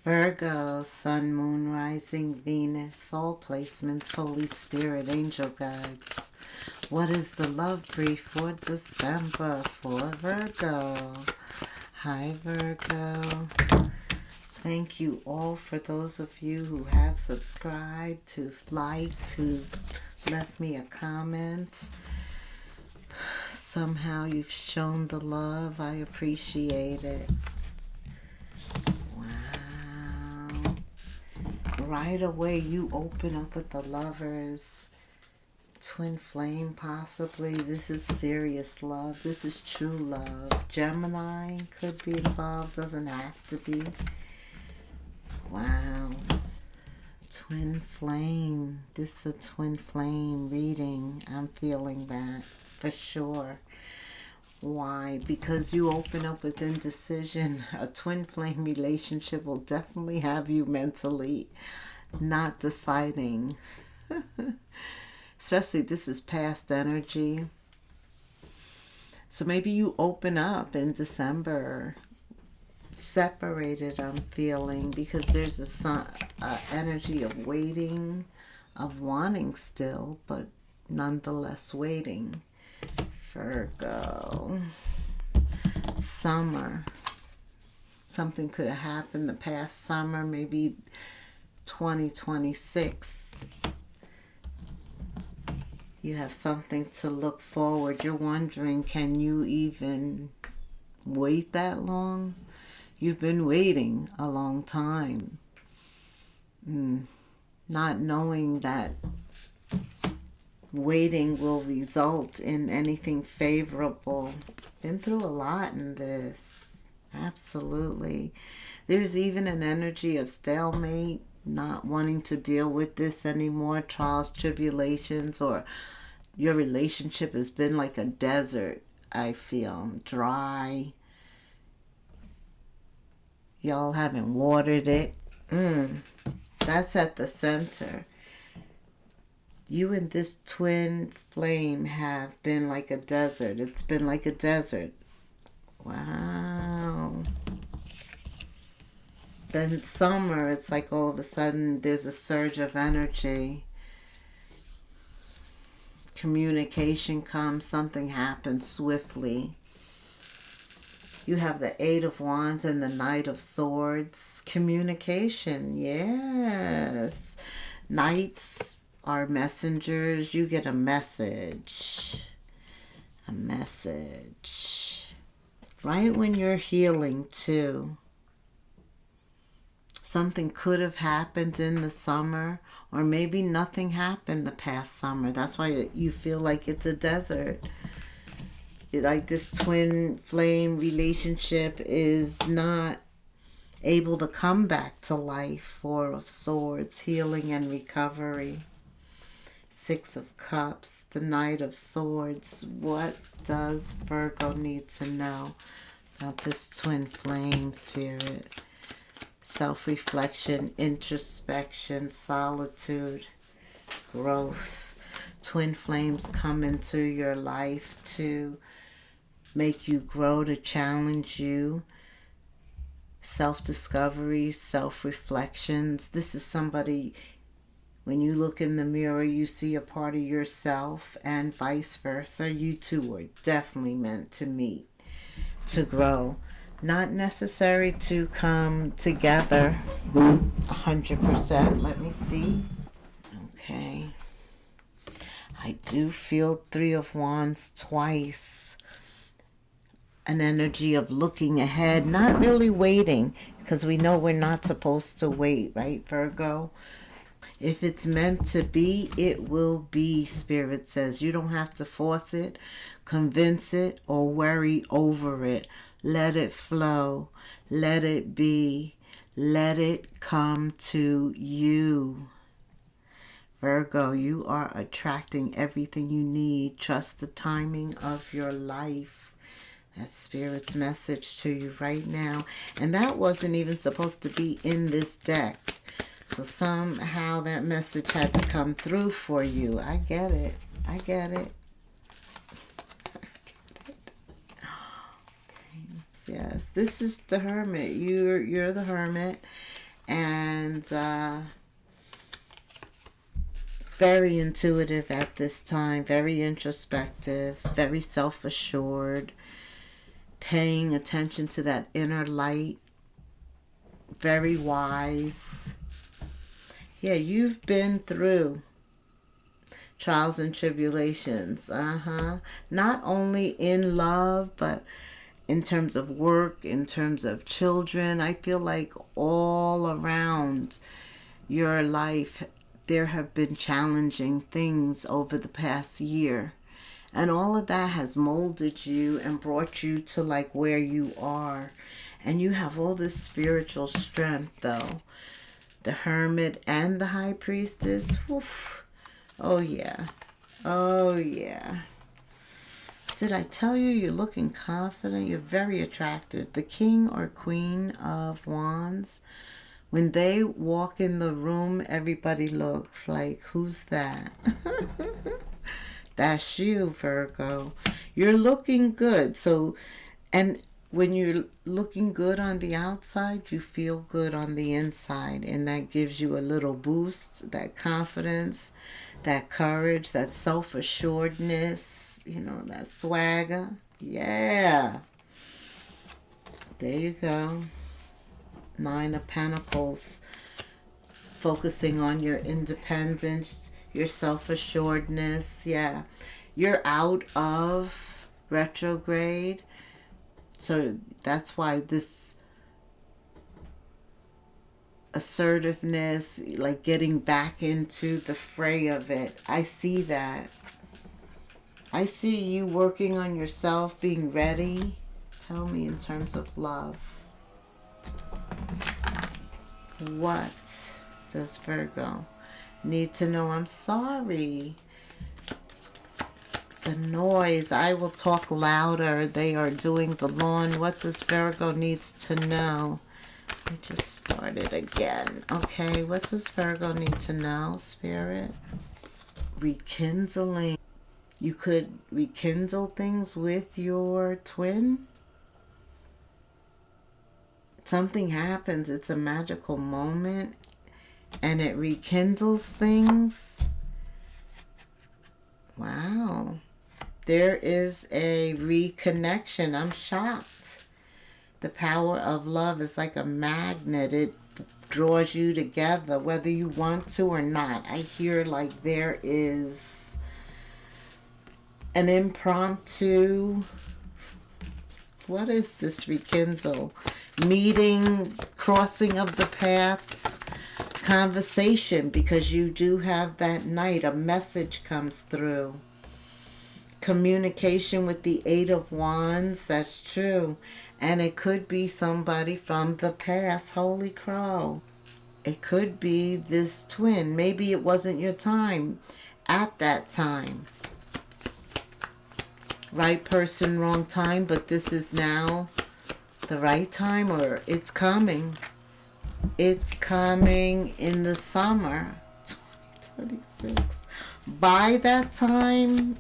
Virgo, Sun, Moon, Rising, Venus, Soul Placements, Holy Spirit, Angel Guides. What is the love brief for December for Virgo? Hi, Virgo. Thank you all for those of you who have subscribed, who've liked, who've left me a comment. Somehow you've shown the love. I appreciate it. Wow. Right away you open up with the Lovers. Twin flame possibly. This is serious love. This is true love. Gemini could be involved. Doesn't have to be. Wow. Twin flame. This is a twin flame reading. I'm feeling that for sure. Why? Because you open up with indecision. A twin flame relationship will definitely have you mentally not deciding. Especially this is past energy. So maybe you open up in December. Separated, I'm feeling, because there's a energy of waiting, of wanting still, but nonetheless waiting. Virgo. Summer. Something could have happened the past summer, maybe 2026. You have something to look forward. You're wondering, can you even wait that long? You've been waiting a long time. Not knowing that waiting will result in anything favorable. Been through a lot in this. Absolutely. There's even an energy of stalemate, not wanting to deal with this anymore, trials, tribulations, or your relationship has been like a desert, I feel. Dry. Y'all haven't watered it. That's at the center. You and this twin flame have been like a desert. It's been like a desert. Wow. Then summer, it's like all of a sudden there's a surge of energy. Communication comes, something happens swiftly. You have the Eight of Wands and the Knight of Swords. Communication, yes. Knights are messengers. You get a message. A message. Right when you're healing, too. Something could have happened in the summer, or maybe nothing happened the past summer. That's why you feel like it's a desert. Like this twin flame relationship is not able to come back to life. Four of Swords, healing and recovery. Six of Cups, the Knight of Swords. What does Virgo need to know about this twin flame spirit? Self-reflection, introspection, solitude, growth. Twin flames come into your life to make you grow, to challenge you. Self-discovery, self-reflections. This is somebody, when you look in the mirror, you see a part of yourself, and vice versa. You two are definitely meant to meet, to grow. Not necessary to come together 100%. Let me see. Okay. I do feel Three of Wands twice. An energy of looking ahead, not really waiting, because we know we're not supposed to wait, right, Virgo? If it's meant to be, it will be, Spirit says. You don't have to force it, convince it, or worry over it. Let it flow. Let it be. Let it come to you. Virgo, you are attracting everything you need. Trust the timing of your life. That's Spirit's message to you right now. And that wasn't even supposed to be in this deck. So somehow that message had to come through for you. I get it. I get it. Okay. Yes, this is the Hermit. You're the Hermit. and very intuitive at this time, very introspective, very self-assured, paying attention to that inner light, very wise. Yeah, you've been through trials and tribulations. Not only in love, but in terms of work, in terms of children. I feel like all around your life, there have been challenging things over the past year. And all of that has molded you and brought you to like where you are. And you have all this spiritual strength, though. The Hermit and the High Priestess. Oof. Oh, yeah. Oh, yeah. Did I tell you you're looking confident? You're very attractive. The King or Queen of Wands, when they walk in the room, everybody looks like, who's that? That's you, Virgo. You're looking good. So, and when you're looking good on the outside, you feel good on the inside. And that gives you a little boost, that confidence, that courage, that self-assuredness, that swagger. Yeah. There you go. Nine of Pentacles. Focusing on your independence, your self-assuredness. Yeah. You're out of retrograde. So that's why this assertiveness, like getting back into the fray of it, I see that. I see you working on yourself, being ready. Tell me in terms of love. What does Virgo need to know? I'm sorry. The noise. I will talk louder. They are doing the lawn. What does Virgo needs to know? I just started again. Okay, what does Virgo need to know, Spirit? Rekindling. You could rekindle things with your twin. Something happens. It's a magical moment. And it rekindles things. Wow. There is a reconnection. I'm shocked. The power of love is like a magnet. It draws you together, whether you want to or not. I hear like there is an impromptu, what is this rekindle? Meeting, crossing of the paths, conversation, because you do have that night. A message comes through. Communication with the Eight of Wands, that's true. And it could be somebody from the past. Holy crow. It could be this twin. Maybe it wasn't your time at that time. Right person, wrong time, but this is now the right time, or it's coming. It's coming in the summer 2026. By that time,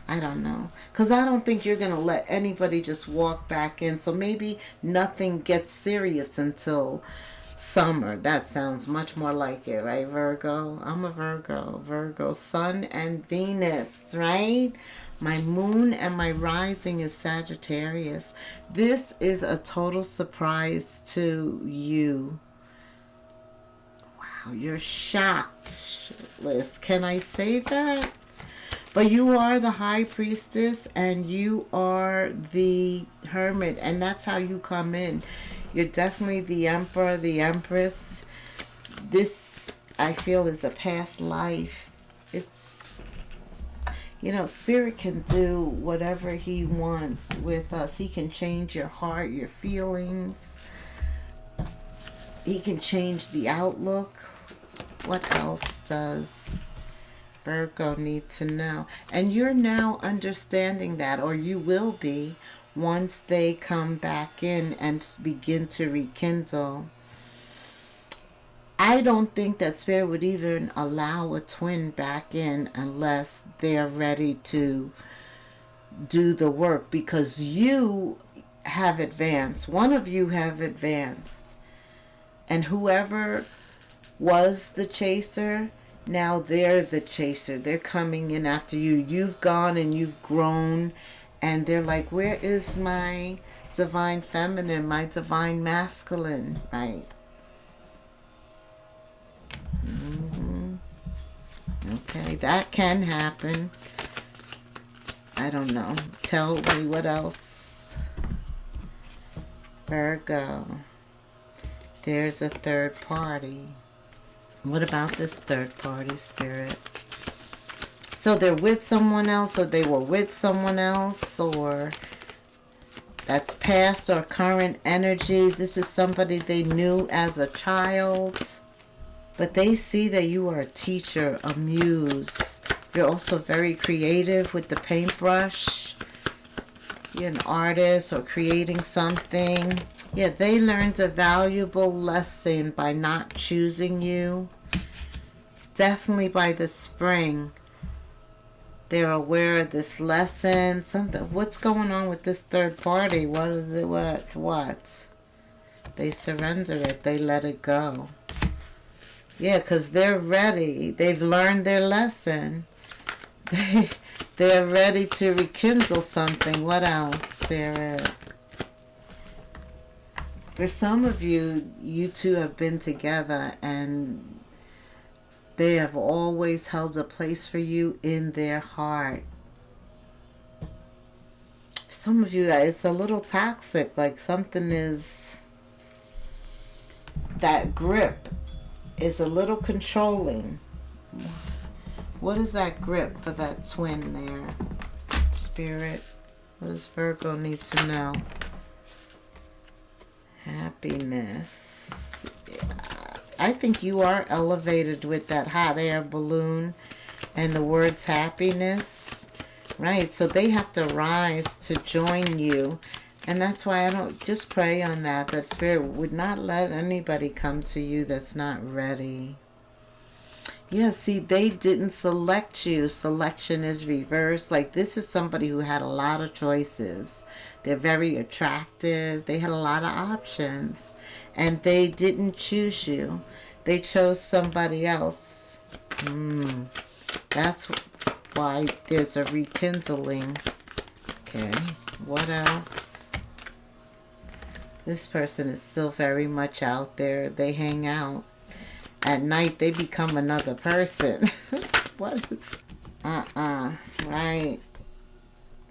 I don't know. Because I don't think you're going to let anybody just walk back in. So maybe nothing gets serious until summer. That sounds much more like it, right, Virgo? I'm a Virgo. Virgo, Sun and Venus, right? My moon and my rising is Sagittarius. This is a total surprise to you. Wow, you're shocked, Liz. Can I say that? But you are the High Priestess and you are the Hermit, and that's how you come in. You're definitely the Emperor, the Empress. This, I feel, is a past life. It's, Spirit can do whatever he wants with us. He can change your heart, your feelings. He can change the outlook. What else does Virgo need to know? And you're now understanding that, or you will be, once they come back in and begin to rekindle. I don't think that Spirit would even allow a twin back in unless they're ready to do the work, because you have advanced. One of you have advanced. And whoever was the chaser, now they're the chaser. They're coming in after you. You've gone and you've grown, and they're like, where is my divine feminine, my divine masculine, right? Okay, that can happen. I don't know. Tell me what else. Virgo. There's a third party. What about this third party, Spirit? So they're with someone else, or they were with someone else, or that's past or current energy. This is somebody they knew as a child. But they see that you are a teacher, a muse. You're also very creative with the paintbrush. You're an artist or creating something. Yeah, they learned a valuable lesson by not choosing you. Definitely by the spring, they're aware of this lesson. Something. What's going on with this third party? What? They surrendered it. They let it go. Yeah, because they're ready. They've learned their lesson. They're ready to rekindle something. What else, Spirit? For some of you, you two have been together and they have always held a place for you in their heart. For some of you, it's a little toxic. Like something is... That grip is a little controlling. What is that grip for that twin there, Spirit? What does Virgo need to know? Happiness. Yeah. I think you are elevated with that hot air balloon and the words happiness. Right, so they have to rise to join you. And that's why I don't just pray on that Spirit would not let anybody come to you that's not ready. Yeah, see, they didn't select you. Selection is reversed. Like, this is somebody who had a lot of choices. They're very attractive. They had a lot of options. And they didn't choose you. They chose somebody else. That's why there's a rekindling. Okay, what else? This person is still very much out there. They hang out. At night, they become another person. What is... Right.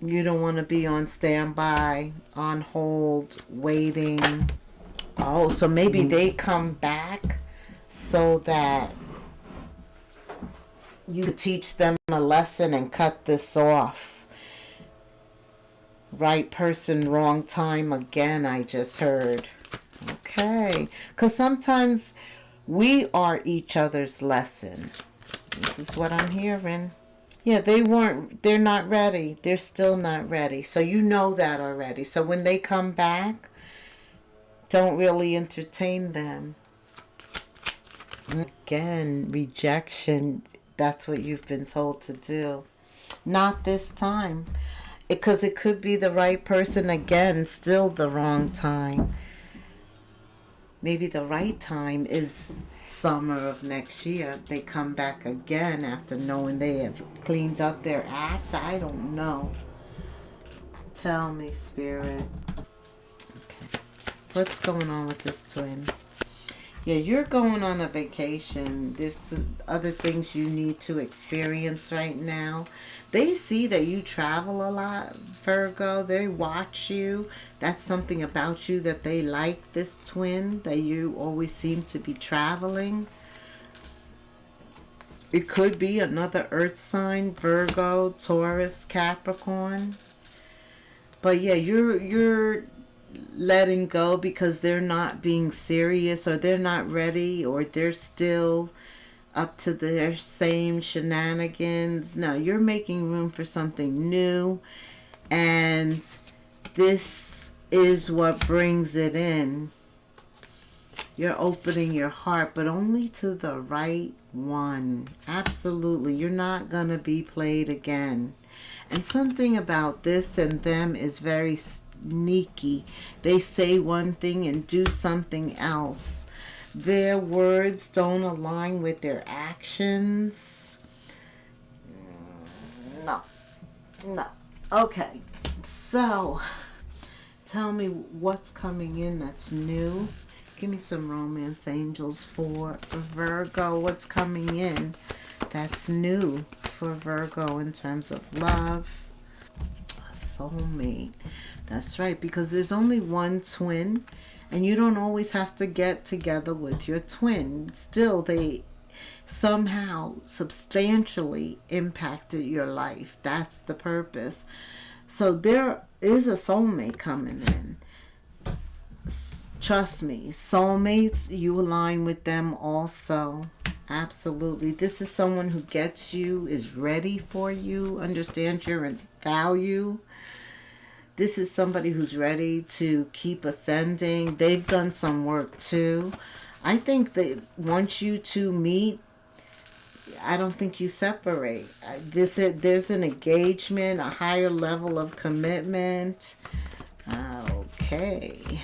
You don't want to be on standby, on hold, waiting. Oh, so maybe they come back so that you could teach them a lesson and cut this off. Right person, wrong time again, I just heard. Okay. Because sometimes we are each other's lesson. This is what I'm hearing. Yeah, they're not ready. They're still not ready. So you know that already. So when they come back, don't really entertain them. Again, rejection. That's what you've been told to do. Not this time. Because it could be the right person again, still the wrong time. Maybe the right time is summer of next year. They come back again after knowing they have cleaned up their act. I don't know. Tell me, Spirit. Okay. What's going on with this twin? Yeah, you're going on a vacation. There's other things you need to experience right now. They see that you travel a lot, Virgo. They watch you. That's something about you that they like, this twin, that you always seem to be traveling. It could be another earth sign, Virgo, Taurus, Capricorn. But yeah, you're letting go because they're not being serious, or they're not ready, or they're still up to their same shenanigans. No, you're making room for something new, and this is what brings it in. You're opening your heart, but only to the right one. Absolutely. You're not gonna be played again. And something about this and them is very sneaky. They say one thing and do something else. Their words don't align with their actions. No, no. Okay, so tell me what's coming in that's new. Give me some romance angels for Virgo. What's coming in that's new for Virgo in terms of love? A soulmate. That's right, because there's only one twin, and you don't always have to get together with your twin. Still, they somehow substantially impacted your life. That's the purpose. So there is a soulmate coming in. Trust me, soulmates, you align with them also. Absolutely. This is someone who gets you, is ready for you, understands your value. This is somebody who's ready to keep ascending. They've done some work too. I think that once you two meet, I don't think you separate. There's an engagement, a higher level of commitment. Okay.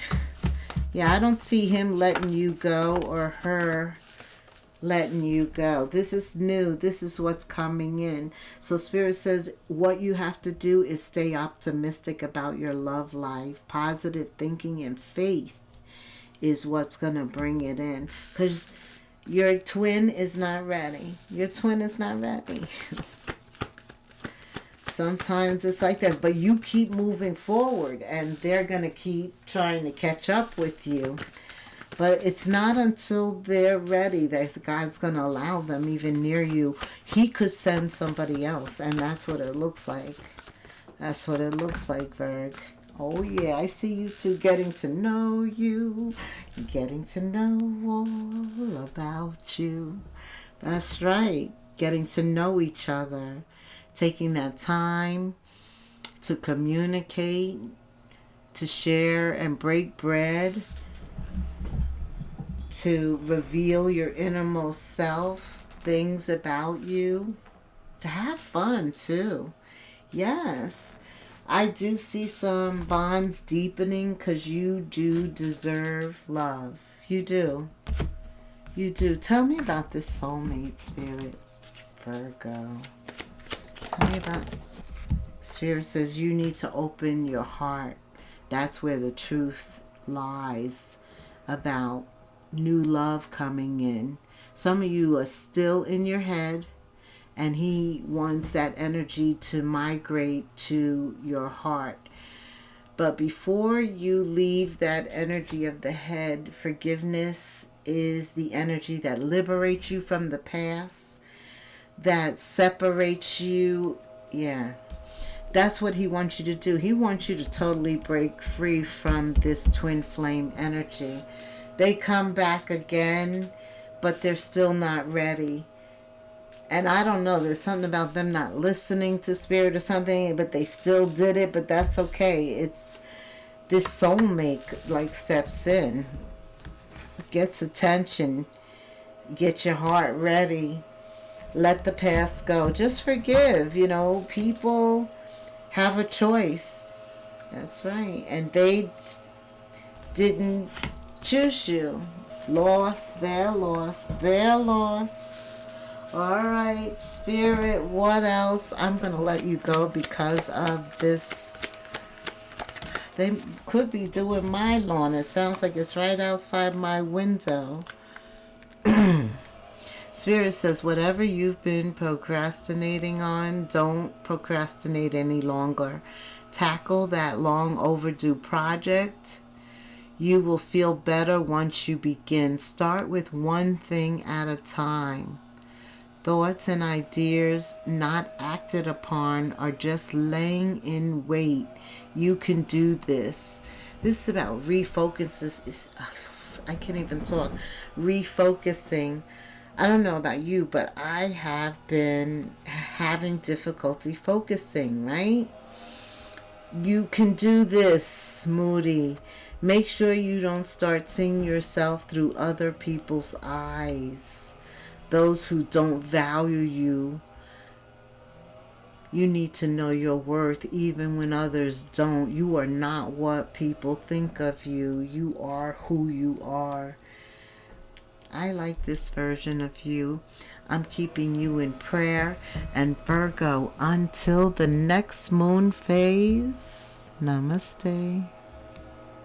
Yeah, I don't see him letting you go or her letting you go. This is new. This is what's coming in. So Spirit says what you have to do is stay optimistic about your love life. Positive thinking and faith is what's going to bring it in. Because your twin is not ready. Your twin is not ready. Sometimes it's like that, but you keep moving forward and they're going to keep trying to catch up with you. But it's not until they're ready that God's going to allow them even near you. He could send somebody else, and that's what it looks like. That's what it looks like, Virg. Oh, yeah, I see you two getting to know you, getting to know all about you. That's right, getting to know each other, taking that time to communicate, to share and break bread, to reveal your innermost self, things about you, to have fun too. Yes, I do see some bonds deepening because you do deserve love. You do. You do. Tell me about this soulmate, Spirit, Virgo. Tell me about it. Spirit says you need to open your heart. That's where the truth lies about new love coming in. Some of you are still in your head, and he wants that energy to migrate to your heart. But before you leave that energy of the head, forgiveness is the energy that liberates you from the past, that separates you. Yeah, that's what he wants you to do. He wants you to totally break free from this twin flame energy. They come back again, but they're still not ready. And I don't know, there's something about them not listening to Spirit or something, but they still did it, but that's okay. It's this soulmate like steps in, gets attention, get your heart ready, let the past go. Just forgive, people have a choice. That's right. And they didn't choose you. Lost, they're lost, they're lost. All right, Spirit, what else? I'm going to let you go because of this. They could be doing my lawn. It sounds like it's right outside my window. Spirit says, whatever you've been procrastinating on, don't procrastinate any longer. Tackle that long overdue project. You will feel better once you begin. Start with one thing at a time. Thoughts and ideas not acted upon are just laying in wait. You can do this. This is about refocus. I can't even talk. Refocusing. I don't know about you, but I have been having difficulty focusing, right? You can do this, Moody. Make sure you don't start seeing yourself through other people's eyes. Those who don't value you. You need to know your worth even when others don't. You are not what people think of you. You are who you are. I like this version of you. I'm keeping you in prayer. And Virgo, until the next moon phase, namaste.